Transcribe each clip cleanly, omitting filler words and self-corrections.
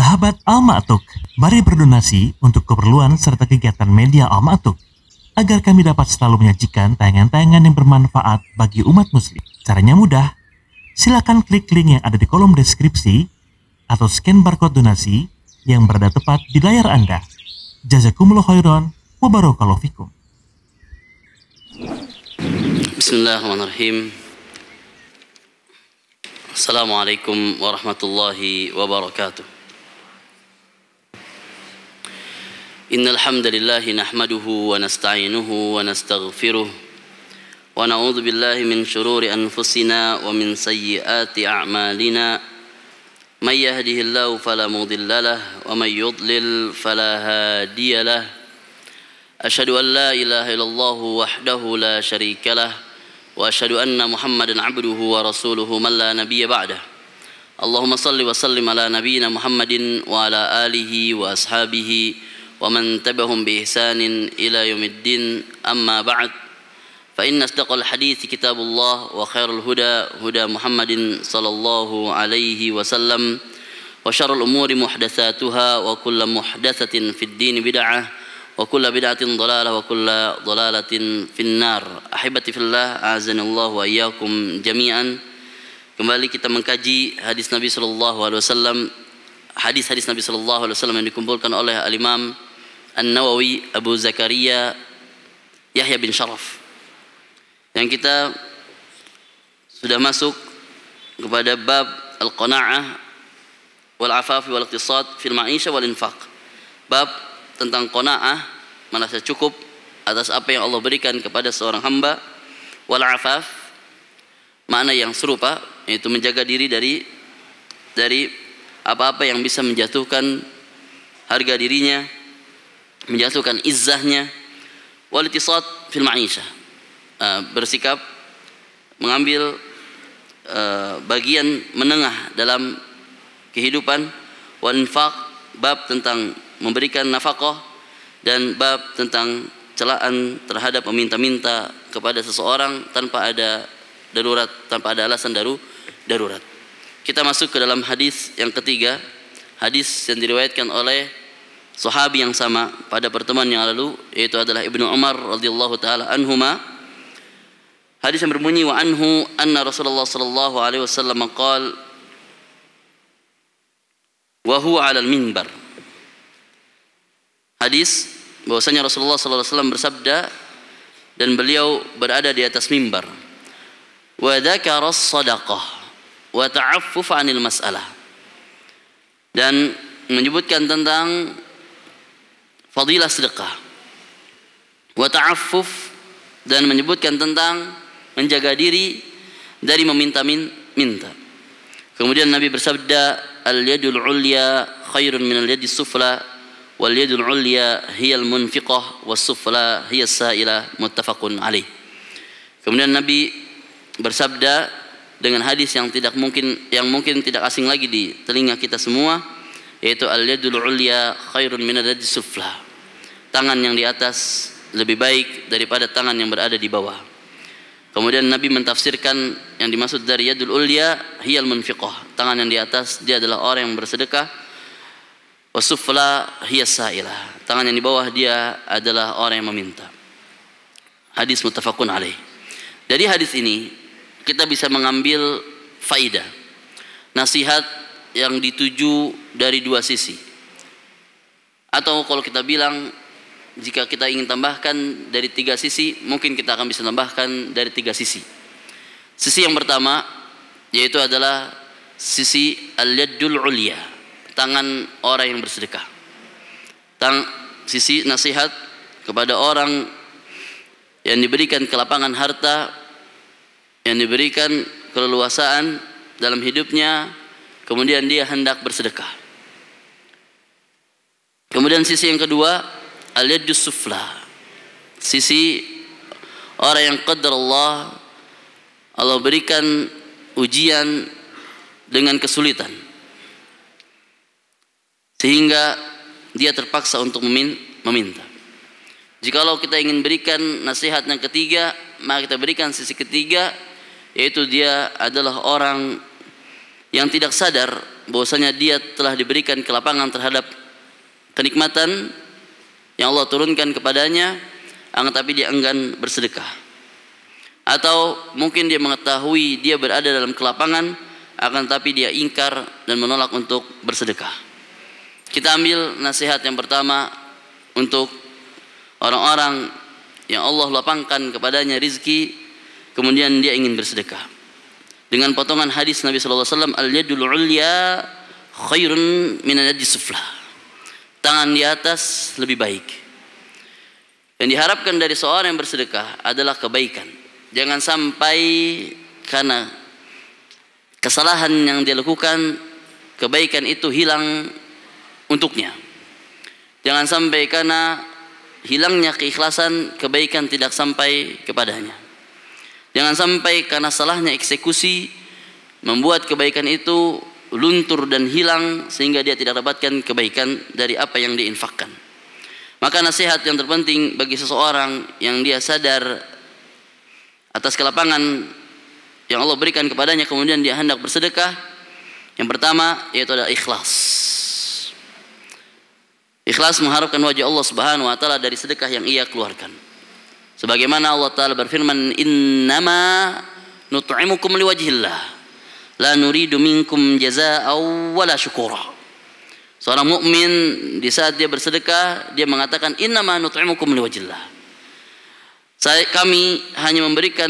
Sahabat Al-Ma'tuk, mari berdonasi untuk keperluan serta kegiatan media Al-Ma'tuk agar kami dapat selalu menyajikan tayangan-tayangan yang bermanfaat bagi umat muslim. Caranya mudah, silakan klik link yang ada di kolom deskripsi atau scan barcode donasi yang berada tepat di layar Anda. Jazakumullah khairan wa barakallahu fikum. Bismillahirrahmanirrahim. Assalamualaikum warahmatullahi wabarakatuh. Innal hamdalillah nahmaduhu wa nasta'inuhu wa nastaghfiruh wa na'udzu billahi min shururi anfusina wa min sayyiati a'malina. May yahdihillahu fala mudilla lahu wa may yudlil fala hadiya lahu. Asyhadu an la ilaha illallah wahdahu la syarika lahu wa asyhadu anna Muhammadan abduhu wa rasuluhu man la nabiyya ba'dah. Allahumma salli wa sallim ala nabiyyina Muhammadin wa ala alihi wa ashabihi wa man tabi'ahum bi ihsanin ila yaumiddin, amma ba'd. Fa inna asdaqal hadithi kitabullah wa khairul huda huda Muhammadin sallallahu alaihi wasallam wa syarrul umuri muhdatsatuha wa kullu muhdatsatin fid din bid'ah wa kullu bid'atin dhalalah wa kullu dhalalatin finnar. Ahibati fillah, a'azanallahu wa iyyakum jami'an. Kembali kita mengkaji hadis Nabi sallallahu alaihi wasallam, hadis-hadis Nabi sallallahu alaihi wasallam yang dikumpulkan oleh Al-Imam An-Nawawi Abu Zakaria Yahya bin Sharaf. Yang kita sudah masuk kepada bab al-qana'ah wal afafi wal iqtisad fil ma'isha wal infaq. Bab tentang qana'ah, merasa cukup atas apa yang Allah berikan kepada seorang hamba, wal afaf, makna yang serupa, yaitu menjaga diri dari apa-apa yang bisa menjatuhkan harga dirinya, menjatuhkan izzahnya, wal iqtisad fil ma'isha, bersikap mengambil bagian menengah dalam kehidupan, wal infaq, bab tentang memberikan nafkah, dan bab tentang celaan terhadap meminta-minta kepada seseorang tanpa ada darurat, tanpa ada alasan darurat. Kita masuk ke dalam hadis yang ketiga, hadis yang diriwayatkan oleh sahabi yang sama pada pertemuan yang lalu, yaitu adalah Ibnu Umar radhiyallahu taala anhuma. Hadis yang berbunyi, wa anhu anna Rasulullah sallallahu alaihi wasallam qala wa huwa 'alal minbar. Hadis bahwasanya Rasulullah sallallahu alaihi wasallam bersabda dan beliau berada di atas mimbar. Wa dzakara as-sadaqah wa ta'affuf 'anil mas'alah, dan menyebutkan tentang fadilah sedekah, wa ta'affuf, dan menyebutkan tentang menjaga diri dari meminta-minta. Kemudian Nabi bersabda, al-yadul ulya khairun minal yadis sufla wal yadul ulya hiyal munfiqah was sufla hiyas sa'ilah, muttafaqun alaih. Kemudian Nabi bersabda dengan hadis yang mungkin tidak asing lagi di telinga kita semua, yaitu al-yadul ulya khairun minal yadis sufla. Tangan yang di atas lebih baik daripada tangan yang berada di bawah. Kemudian Nabi mentafsirkan yang dimaksud dari yadul ulya hiyal munfiqah, tangan yang di atas dia adalah orang yang bersedekah, wasufla hiyas sa'ilah, tangan yang di bawah dia adalah orang yang meminta. Hadis muttafaqun alaih. Dari hadis ini kita bisa mengambil faidah, nasihat yang dituju dari dua sisi. Atau kalau kita bilang, jika kita ingin tambahkan dari tiga sisi, mungkin kita akan bisa tambahkan dari tiga sisi. Sisi yang pertama yaitu adalah sisi al-yadul ulya, tangan orang yang bersedekah. Sisi nasihat kepada orang yang diberikan kelapangan harta, yang diberikan keleluasaan dalam hidupnya, kemudian dia hendak bersedekah. Kemudian sisi yang kedua, al-yadus sufla, sisi orang yang qadar Allah berikan ujian dengan kesulitan sehingga dia terpaksa untuk meminta. Jikalau kita ingin berikan nasihat yang ketiga, maka kita berikan sisi ketiga, yaitu dia adalah orang yang tidak sadar bahwasanya dia telah diberikan kelapangan terhadap kenikmatan yang Allah turunkan kepadanya, akan tapi dia enggan bersedekah. Atau mungkin dia mengetahui dia berada dalam kelapangan, akan tapi dia ingkar dan menolak untuk bersedekah. Kita ambil nasihat yang pertama untuk orang-orang yang Allah lapangkan kepadanya rizki, kemudian dia ingin bersedekah. Dengan potongan hadis Nabi SAW, al-yadul ulya khairun minan yadis sufla. Tangan di atas lebih baik. Yang diharapkan dari seorang yang bersedekah adalah kebaikan. Jangan sampai karena kesalahan yang dia lakukan, kebaikan itu hilang untuknya. Jangan sampai karena hilangnya keikhlasan, kebaikan tidak sampai kepadanya. Jangan sampai karena salahnya eksekusi membuat kebaikan itu luntur dan hilang sehingga dia tidak dapatkan kebaikan dari apa yang diinfakkan. Maka nasihat yang terpenting bagi seseorang yang dia sadar atas kelapangan yang Allah berikan kepadanya, kemudian dia hendak bersedekah, yang pertama yaitu adalah ikhlas. Ikhlas mengharapkan wajah Allah Subhanahu wa taala dari sedekah yang ia keluarkan. Sebagaimana Allah Ta'ala berfirman, innama nut'imukum liwajhillah la nuridu minkum jazaa'aw wala syukura. Seorang mukmin di saat dia bersedekah, dia mengatakan innama nut'imukum liwajhillah. Kami hanya memberikan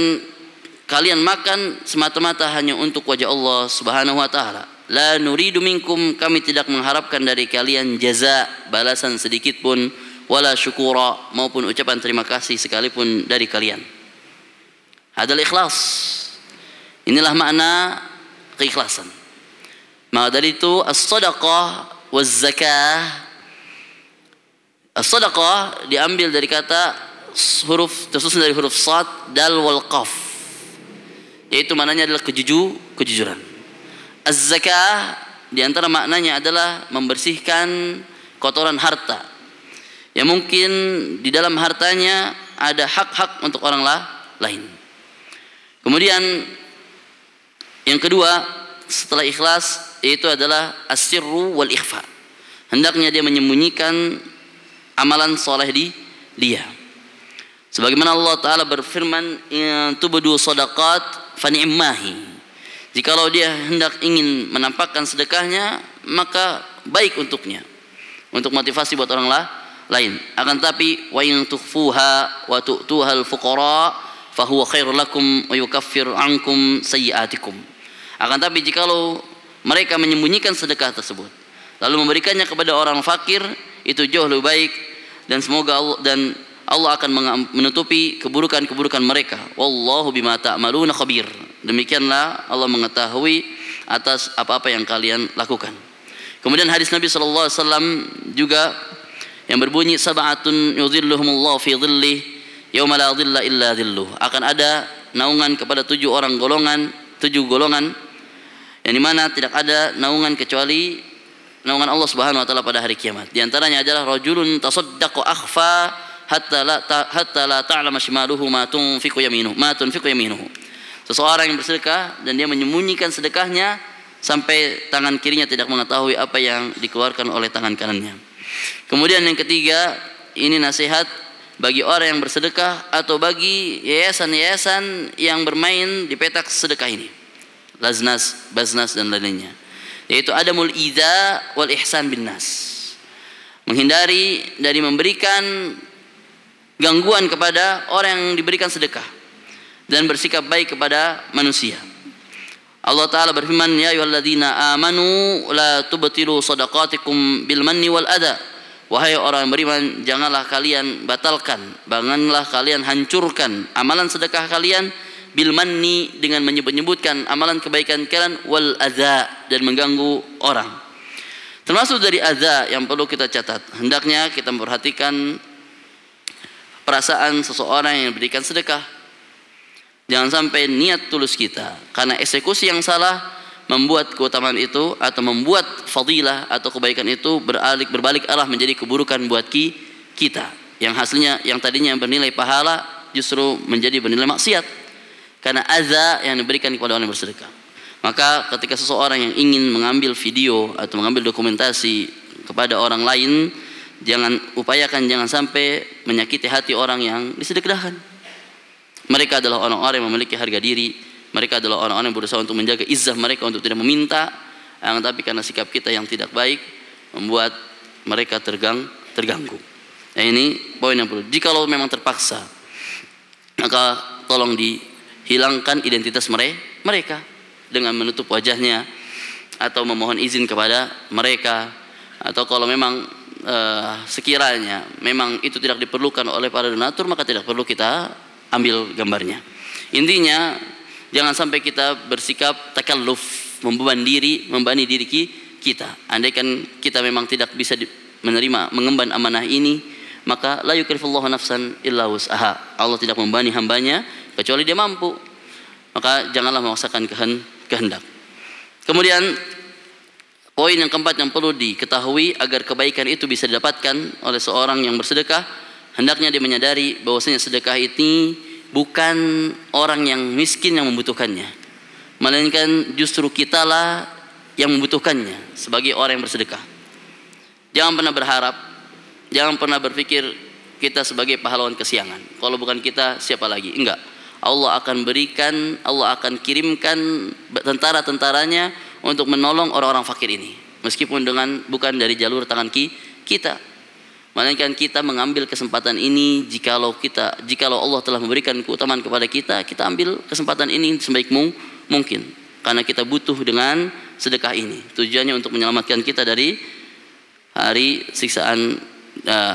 kalian makan semata-mata hanya untuk wajah Allah Subhanahu wa taala. La nuridu minkum, kami tidak mengharapkan dari kalian jaza, balasan sedikit pun, wala syukura, maupun ucapan terima kasih sekalipun dari kalian. Hadal ikhlas. Inilah makna keikhlasan. Maka dari itu as-sadaqah waz-zakah. As-sadaqah diambil dari kata huruf, tersusun dari huruf sad, dal wal qaf. Yaitu maknanya adalah kejujuran. Az-zakah di antara maknanya adalah membersihkan kotoran harta. Ya mungkin di dalam hartanya ada hak-hak untuk orang lain. Kemudian yang kedua setelah ikhlas yaitu adalah as-sirru wal ikhfa. Hendaknya dia menyembunyikan amalan soleh dia. Sebagaimana Allah Ta'ala berfirman, in tubdu sadaqat fani'mahi. Jikalau dia hendak ingin menampakkan sedekahnya, maka baik untuknya, untuk motivasi buat orang lain. Akan tapi wa in tukhfuha wa tu'tuha al-fuqara fa huwa khairul lakum wa yukaffir ankum sayyi'atikum. Akan tapi jikalau mereka menyembunyikan sedekah tersebut lalu memberikannya kepada orang fakir, itu jauh lebih baik, dan semoga Allah akan menutupi keburukan-keburukan mereka. Wallahu bima ta'maluna khabir. Demikianlah Allah mengetahui atas apa-apa yang kalian lakukan. Kemudian hadis Nabi sallallahu alaihi wasallam juga yang berbunyi, sab'atun yudhilluhumullahu fi dhillih yauma la dhilla illa dhilluh. Akan ada naungan kepada 7 golongan yang dimana tidak ada naungan kecuali naungan Allah Subhanahu wa taala pada hari kiamat. Di antaranya adalah rajulun tasaddaqa akhfa hatta la ta'lama shimaluhu ma tunfiqu yaminuhu. Seseorang yang bersedekah dan dia menyembunyikan sedekahnya sampai tangan kirinya tidak mengetahui apa yang dikeluarkan oleh tangan kanannya. Kemudian yang ketiga, ini nasihat bagi orang yang bersedekah atau bagi yayasan-yayasan yang bermain di petak sedekah ini, Laznas, Basnas dan lainnya, yaitu adamul idza wal ihsan bin nas. Menghindari dari memberikan gangguan kepada orang yang diberikan sedekah dan bersikap baik kepada manusia. Allah Ta'ala berfirman, ya ayyuhalladzina amanu la tubtilu sadaqatikum bil manni wal adha. Wahai orang yang beriman, janganlah kalian batalkan, janganlah kalian hancurkan amalan sedekah kalian bil manni, dengan menyebut-nyebutkan amalan kebaikan kalian, wal adha, dan mengganggu orang. Termasuk dari adha yang perlu kita catat, hendaknya kita memperhatikan perasaan seseorang yang diberikan sedekah. Jangan sampai niat tulus kita karena eksekusi yang salah membuat keutamaan itu atau membuat fadilah atau kebaikan itu berbalik arah menjadi keburukan buat kita, yang hasilnya yang tadinya bernilai pahala justru menjadi bernilai maksiat karena azza yang diberikan kepada orang yang bersedekah. Maka ketika seseorang yang ingin mengambil video atau mengambil dokumentasi kepada orang lain, upayakan jangan sampai menyakiti hati orang yang disedekahkan. Mereka adalah orang-orang yang memiliki harga diri. Mereka adalah orang-orang yang berusaha untuk menjaga izzah mereka untuk tidak meminta, tapi karena sikap kita yang tidak baik membuat mereka terganggu. Nah, ini poin yang perlu. Jikalau memang terpaksa, maka tolong dihilangkan identitas mereka dengan menutup wajahnya atau memohon izin kepada mereka, atau kalau memang sekiranya memang itu tidak diperlukan oleh para donatur, maka tidak perlu kita ambil gambarnya. Intinya jangan sampai kita bersikap takalluf, membebani diri kita. Andaikan kita memang tidak bisa menerima mengemban amanah ini, maka la yukallifullahu nafsan illa wus'aha. Allah tidak membebani hambanya kecuali dia mampu. Maka janganlah memaksakan kehendak. Kemudian poin yang keempat yang perlu diketahui agar kebaikan itu bisa didapatkan oleh seorang yang bersedekah, hendaknya dia menyadari bahwasanya sedekah ini bukan orang yang miskin yang membutuhkannya, melainkan justru kitalah yang membutuhkannya sebagai orang yang bersedekah. Jangan pernah berharap, jangan pernah berpikir kita sebagai pahlawan kesiangan. Kalau bukan kita, siapa lagi? Enggak. Allah akan berikan, Allah akan kirimkan tentara-tentaranya untuk menolong orang-orang fakir ini, meskipun bukan dari jalur tangan kita. Melainkan kita mengambil kesempatan ini. Jikalau Allah telah memberikan keutamaan kepada kita, kita ambil kesempatan ini sebaik mungkin, karena kita butuh dengan sedekah ini. Tujuannya untuk menyelamatkan kita dari hari siksaan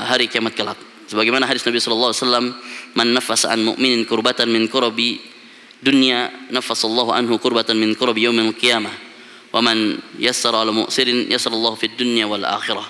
hari kiamat kelak. Sebagaimana hadis Nabi sallallahu alaihi wasallam, "Man nafasa an mu'minin kurbatan min kurabi dunya, nafasallahu anhu kurbatan min kurabi yaumil qiyamah. Wa man yassara 'ala mu'sirin yassarallahu fid dunya wal akhirah.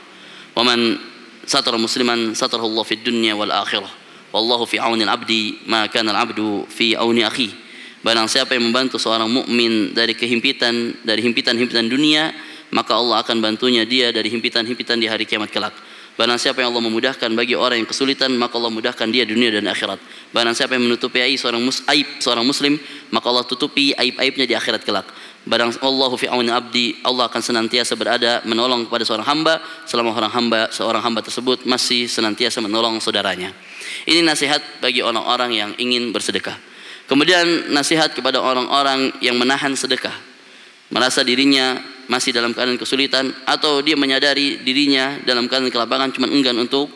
Wa man satara musliman satarahu Allah fid dunya wal akhirah. Wallahu fi 'auni al-'abdi ma kana al-'abdu fi 'auni akhihi." Barang siapa yang membantu seorang mukmin dari himpitan dunia, maka Allah akan bantunya dia dari himpitan-himpitan di hari kiamat kelak. Barang siapa yang Allah memudahkan bagi orang yang kesulitan, maka Allah mudahkan dia dunia dan akhirat. Barang siapa yang menutupi aib seorang muslim, maka Allah tutupi aib-aibnya di akhirat kelak. Barang Allahu fi auni abdi, Allah akan senantiasa berada menolong kepada seorang hamba selama seorang hamba tersebut masih senantiasa menolong saudaranya. Ini nasihat bagi orang-orang yang ingin bersedekah. Kemudian nasihat kepada orang-orang yang menahan sedekah, merasa dirinya masih dalam keadaan kesulitan, atau dia menyadari dirinya dalam keadaan kelapangan cuma enggan untuk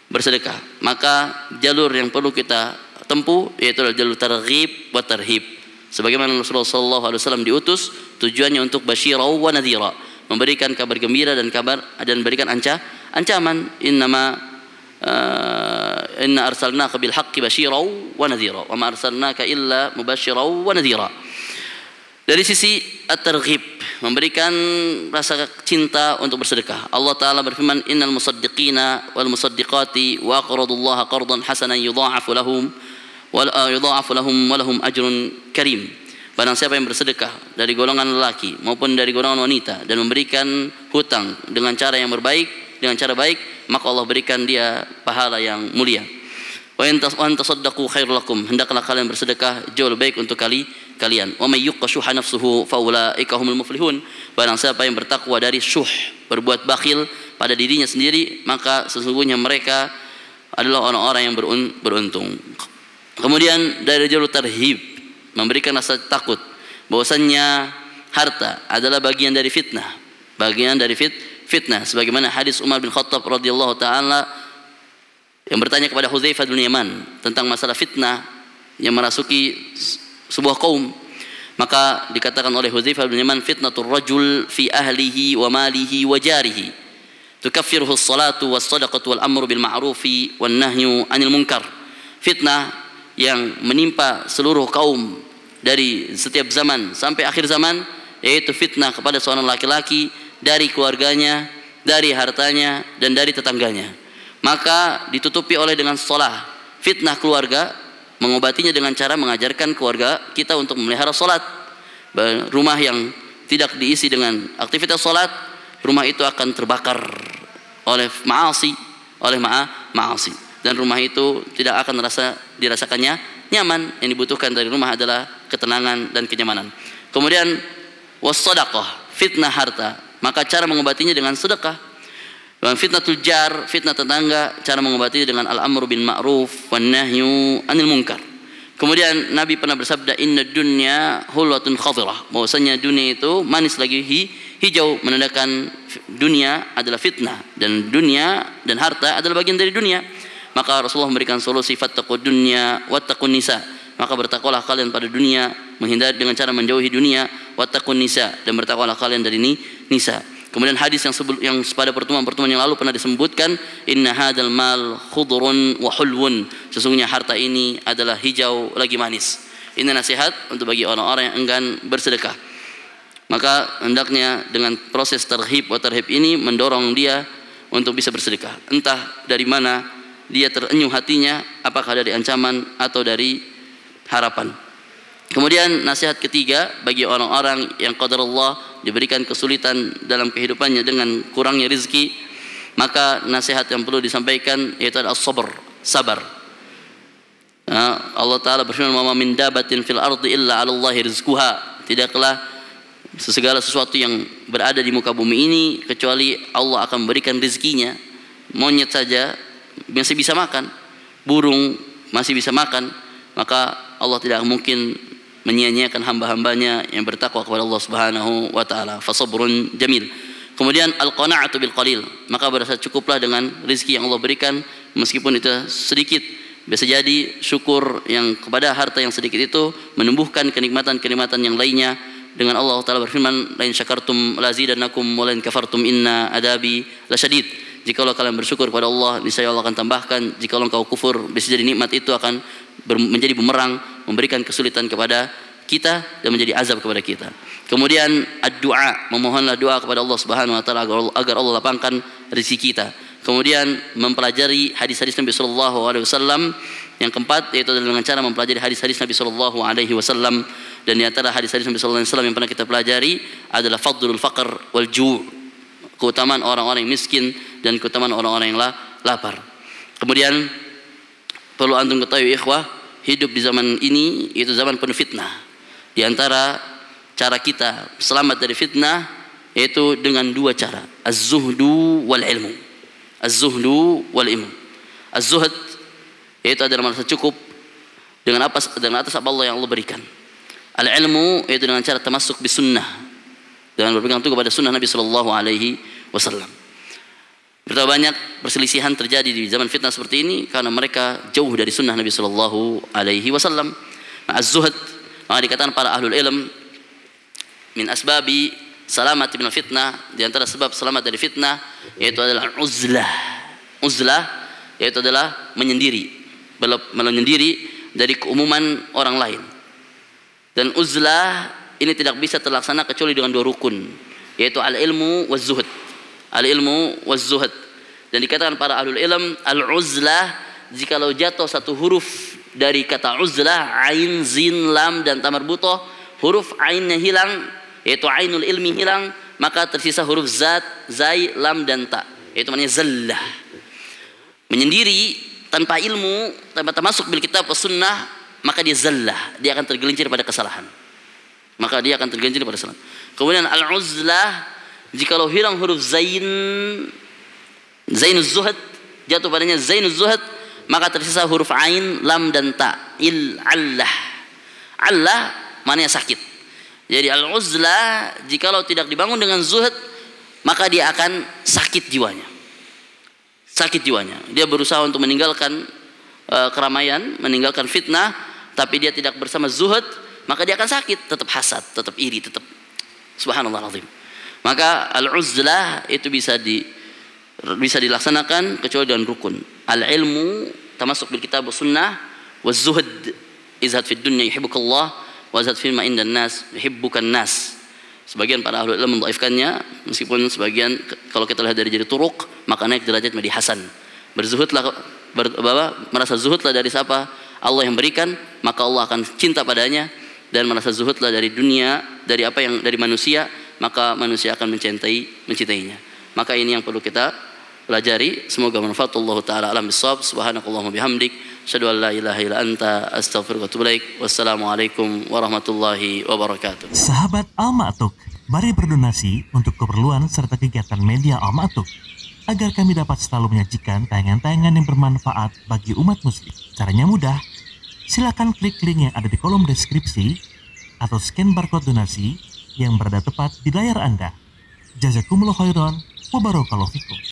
bersedekah. Maka jalur yang perlu kita tempuh yaitu jalur targhib wa tarhib. Sebagaimana Rasulullah SAW diutus tujuannya untuk basyirau wa nadhira, memberikan kabar gembira dan berikan ancaman. Inna arsalnaka bil haqqi basyirau wa nadhira wa ma arsalnaka illa mubasyirau wa nadhira. Dari sisi at-targhib, memberikan rasa cinta untuk bersedekah. Allah Ta'ala berfirman, "Innal musaddiqina wal musaddiqati wa aqradullaha qardan hasanan yudha'afu lahum wa lahum ajrun karim." Barang siapa yang bersedekah dari golongan lelaki maupun dari golongan wanita dan memberikan hutang dengan cara yang baik, maka Allah berikan dia pahala yang mulia. Wa in tasaddaqu khairul lakum, hendaklah kalian bersedekah jauh lebih baik untuk kalian. Wa may yuqqa shuha nafsuhu fa ulaika humul muflihun. Barang siapa yang bertakwa dari syuh, berbuat bakhil pada dirinya sendiri, maka sesungguhnya mereka adalah orang-orang yang beruntung. Kemudian dari jalur tarhib, memberikan rasa takut bahwasannya harta adalah bagian dari fitnah, sebagaimana hadis Umar bin Khattab radhiyallahu taala yang bertanya kepada Hudzaifah bin Yaman tentang masalah fitnah yang merasuki sebuah kaum. Maka dikatakan oleh Hudzaifah bin Yaman, "Fitnatur rajul fi ahlihi wa malihi wa jarihi tukaffiruhu as-salatu was-sadaqatu wal amru bil ma'rufi wan nahyu 'anil munkar." Fitnah yang menimpa seluruh kaum dari setiap zaman sampai akhir zaman, yaitu fitnah kepada seorang laki-laki dari keluarganya, dari hartanya, dan dari tetangganya. Maka ditutupi dengan sholat. Fitnah keluarga, mengobatinya dengan cara mengajarkan keluarga kita untuk memelihara sholat. Rumah yang tidak diisi dengan aktivitas sholat, rumah itu akan terbakar oleh maasi. Dan rumah itu tidak akan dirasakannya nyaman. Yang dibutuhkan dari rumah adalah ketenangan dan kenyamanan. Kemudian wassadaqah, fitnah harta, maka cara mengobatinya dengan sedekah. Dan fitnatul jar, fitnah tetangga, cara mengobatinya dengan al-amru bil ma'ruf wan nahyu anil munkar. Kemudian Nabi pernah bersabda, inna dunya hulwatun khadirah, bahwasanya dunia itu manis lagi hijau, menandakan dunia adalah fitnah, dan dunia dan harta adalah bagian dari dunia. Maka Rasulullah memberikan solusi, fattaqud dunya wattaqun nisa, maka bertakwalah kalian pada dunia, menghindari dengan cara menjauhi dunia, wattaqun nisa, dan bertakwalah kalian dari nisa. Kemudian hadis yang pada pertemuan yang lalu pernah disebutkan, inna hadzal mal khudrun wa hulwun, sesungguhnya harta ini adalah hijau lagi manis. Ini nasihat untuk bagi orang-orang yang enggan bersedekah. Maka hendaknya dengan proses tarhib wa tarhib ini mendorong dia untuk bisa bersedekah. Entah dari mana dia terenyuh hatinya, apakah dari ancaman atau dari harapan. Kemudian nasihat ketiga bagi orang-orang yang qadarullah diberikan kesulitan dalam kehidupannya dengan kurangnya rezeki, maka nasihat yang perlu disampaikan yaitu adalah as-sabr, sabar. Allah Ta'ala berfirman, wa ma min dabatin fil ardi illa 'ala Allahi rizquha, tidaklah segala sesuatu yang berada di muka bumi ini kecuali Allah akan memberikan rezekinya. Monyet saja masih bisa makan, burung masih bisa makan, maka Allah tidak mungkin menyia-nyiakan hamba-hambanya yang bertakwa kepada Allah Subhanahu wa taala. Fasabrun jamil. Kemudian al-qana'atu bil qalil, maka berasa cukuplah dengan rezeki yang Allah berikan meskipun itu sedikit. Bisa jadi syukur yang kepada harta yang sedikit itu menumbuhkan kenikmatan-kenikmatan yang lainnya. Dengan Allah Ta'ala berfirman, lain syakartum lazidannakum wa lain kafartum inna adabi lasyadid. Jikalau kalian bersyukur kepada Allah, niscaya Allah akan tambahkan. Jikalau engkau kufur, bisa jadi nikmat itu akan menjadi bumerang, memberikan kesulitan kepada kita dan menjadi azab kepada kita. Kemudian ad-du'a, memohonlah doa kepada Allah Subhanahu wa taala agar Allah lapangkan rezeki kita. Kemudian mempelajari hadis-hadis Nabi sallallahu alaihi wasallam. Yang keempat yaitu dengan cara mempelajari hadis-hadis Nabi sallallahu alaihi wasallam, dan di antara hadis-hadis Nabi sallallahu alaihi wasallam yang pernah kita pelajari adalah fadlul faqr wal ju', keutamaan orang-orang yang miskin dan keutamaan orang-orang yang lapar. Kemudian perlu antum ketahui ikhwah, hidup di zaman ini itu zaman penuh fitnah. Di antara cara kita selamat dari fitnah yaitu dengan dua cara, az-zuhdu wal ilmu. Az-zuhdu wal ilmu. Az-zuhd yaitu adalah merasa cukup dengan atas apa Allah yang Allah berikan. Al-ilmu yaitu dengan cara termasuk bis sunnah, dengan berpegang teguh kepada sunnah Nabi sallallahu alaihi wasallam. Betapa banyak perselisihan terjadi di zaman fitnah seperti ini karena mereka jauh dari sunnah Nabi sallallahu alaihi wasallam. Az-zuhd, maka dikatakan para ahlul ilm, min asbabi salamat min fitnah, di antara sebab selamat dari fitnah yaitu adalah uzlah. Uzlah yaitu adalah menyendiri dari keumuman orang lain. Dan uzlah ini tidak bisa terlaksana kecuali dengan dua rukun, yaitu al-ilmu waz-zuhd. Al-ilmu waz-zuhd. Dan dikatakan para ahlul ilm, al-uzlah, jikalau jatuh satu huruf dari kata uzlah, ain, zin, lam dan ta marbutoh, huruf ainnya hilang, yaitu ainul ilmi hilang, maka tersisa huruf zat, zai, lam dan ta, yaitu maknanya zallah. Menyendiri tanpa ilmu, tanpa termasuk bil kitab was sunnah, maka dia zallah, dia akan tergelincir pada kesalahan. Kemudian al-uzlah, jikalau hilang huruf zainuz zuhd, jatuh padanya zainuz zuhd, maka tersisa huruf ain, lam dan ta, il-allah. Allah maknanya sakit. Jadi al-uzlah jikalau tidak dibangun dengan zuhd, maka dia akan sakit jiwanya. Dia berusaha untuk meninggalkan keramaian, meninggalkan fitnah, tapi dia tidak bersama zuhud, maka dia akan sakit, tetap hasad, tetap iri, tetap subhanallah azim. Maka al-uzlah itu bisa dilaksanakan kecuali dengan rukun. Al-ilmu termasuk bil kitab was sunnah, waz zuhd izhad fid dunya yuhibbukallah wa izhad fil ma indan nas yuhibbukan nas. Sebagian para ahli ilmu mendhaifkannya, meskipun sebagian kalau kita lihat dari jadi turuk, maka naik derajat menjadi hasan. Berzuhudlah, merasa zuhudlah dari siapa Allah yang berikan, maka Allah akan cinta padanya, dan merasa zuhudlah dari dunia, dari apa yang dari manusia, maka manusia akan mencintainya. Maka ini yang perlu kita pelajari. Semoga manfaat. Allah taala alam bisawab. Subhanakallahumma bihamdik Asyhadu an la ilaha illa anta astaghfiruka wa atubu ilaik. Wassalamualaikum warahmatullahi wabarakatuh. Sahabat Al-Ma'tuk, mari berdonasi untuk keperluan serta kegiatan media Al-Ma'tuk agar kami dapat selalu menyajikan tayangan-tayangan yang bermanfaat bagi umat muslim. Caranya mudah, silakan klik link yang ada di kolom deskripsi atau scan barcode donasi yang berada tepat di layar Anda. Jazakumullah khairan wa barakallahu fikum.